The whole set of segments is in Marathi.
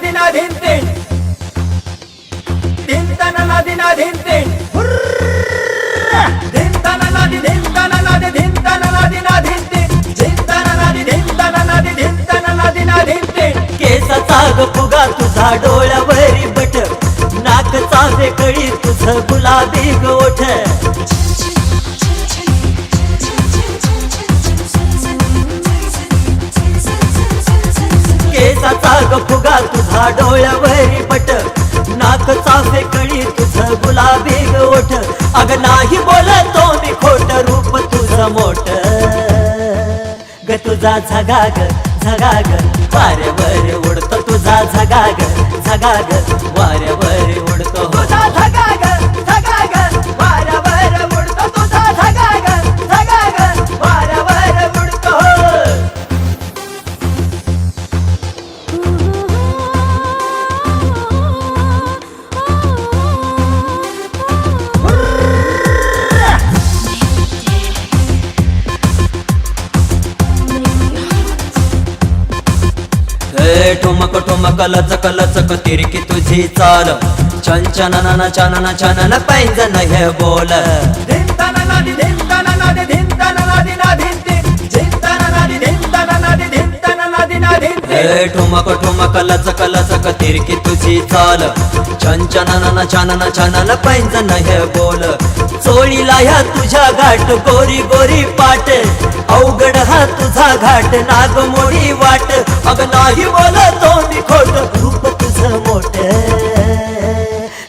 दिना धिंते धिंतना दिना धिंते धिंतना नादी धिंतना नादी धिंतना नादी ना धिंते धिंतना नादी धिंतना नादी धिंतना दिना धिंते केसाचा ग फुगा तुझा डोळ्यावरी बट नाकचा वेकळी तुझं गुलाबी गोठ केसाचा ग फुगा तुझा डोळ्यावरी बट नाकचा वेकळी तुझं गुलाबी गोठ अग नाही बोलतो मी खोट रूप तुझं मोठ ग तुझा झगाग झगाग वाऱ्यावर उडतो तुझा झगाग झगाग वाऱ्यावर उडतो तुझा झगाग झगाग वाऱ्यावर उडतो तुझा झगाग झगाग वाऱ्यावर उडतो ठुमक ठुमक लचक लचक तिरकी तुझी चाल छन छनना छनना छनन पैंजन हे बोल धिंतना नादी धिंतना नादी धिंतना नादी ना धिंते धिंतना नादी धिंतना नादी धिंतना नादी ना धिंते ठुमक ठुमक लचक लचक तिरकी तुझी चाल छन छनना छनना छनन पैंजन हे बोल चोळीला ह्या तुझ्या घाट गोरी गोरी पाट अवघड हा तुझा घाट नागमोडी वाट अग नाही बोलतो मी खोट रूप तुझं मोठ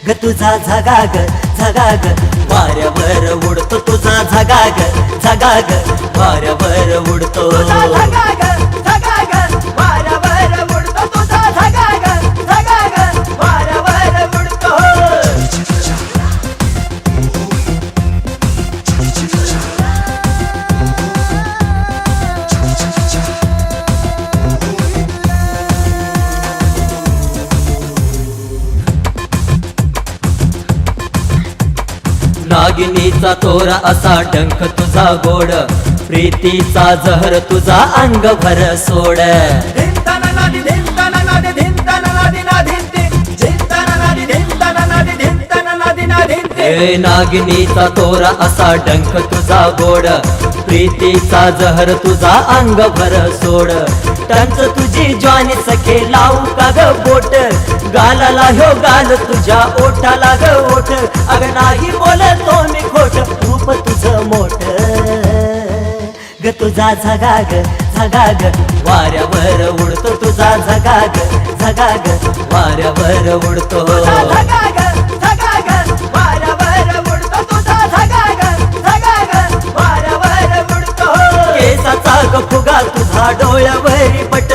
ग तुझा झगाग झगाग वाऱ्यावर उडतो तुझा झगाग झगाग वाऱ्यावर उडतो तुझा झगाग झगाग वाऱ्यावर उडतो तुझा झगाग झगाग वाऱ्यावर उडतो नागिनीचा तोरा असा डंख तुझा गोड प्रीतीचा जहर तुझा अंग भर सोड धिंतना नादी धिंतना नादी धिंतना नादी ना धिंते धिंतना नादी धिंतना नादी धिंतना नादी ना धिंते नागिनीचा तोरा असा डंख तुझा गोड प्रीतीचा जहर तुझा अंग भर सोड टंच तुझी ज्वानी सखे लावू का ग बोट गालाला ह्यो गाल तुझ्या ओठाला ग ओठ अग नाही बोलतो मी खोट रूप तुझं मोठ ग तुझा झगाग झगाग वाऱ्यावर उडतो तुझा झगाग झगाग वाऱ्यावर उडतो तुझा झगाग झगाग वाऱ्यावर उडतो तुझा झगाग झगाग वाऱ्यावर उडतो केसाचा ग फुगा तुझा डोळ्यावरी पट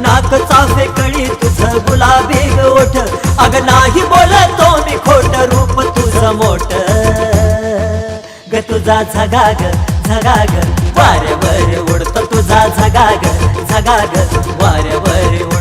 नाकचा फेकळी तुझं गुलाबी ओठ अग नाही बोलतो मी खोट रूप तुझं मोठ ग तुझा झगाग झगाग वाऱ्यावर उडतो तुझा झगाग झगाग वाऱ्यावर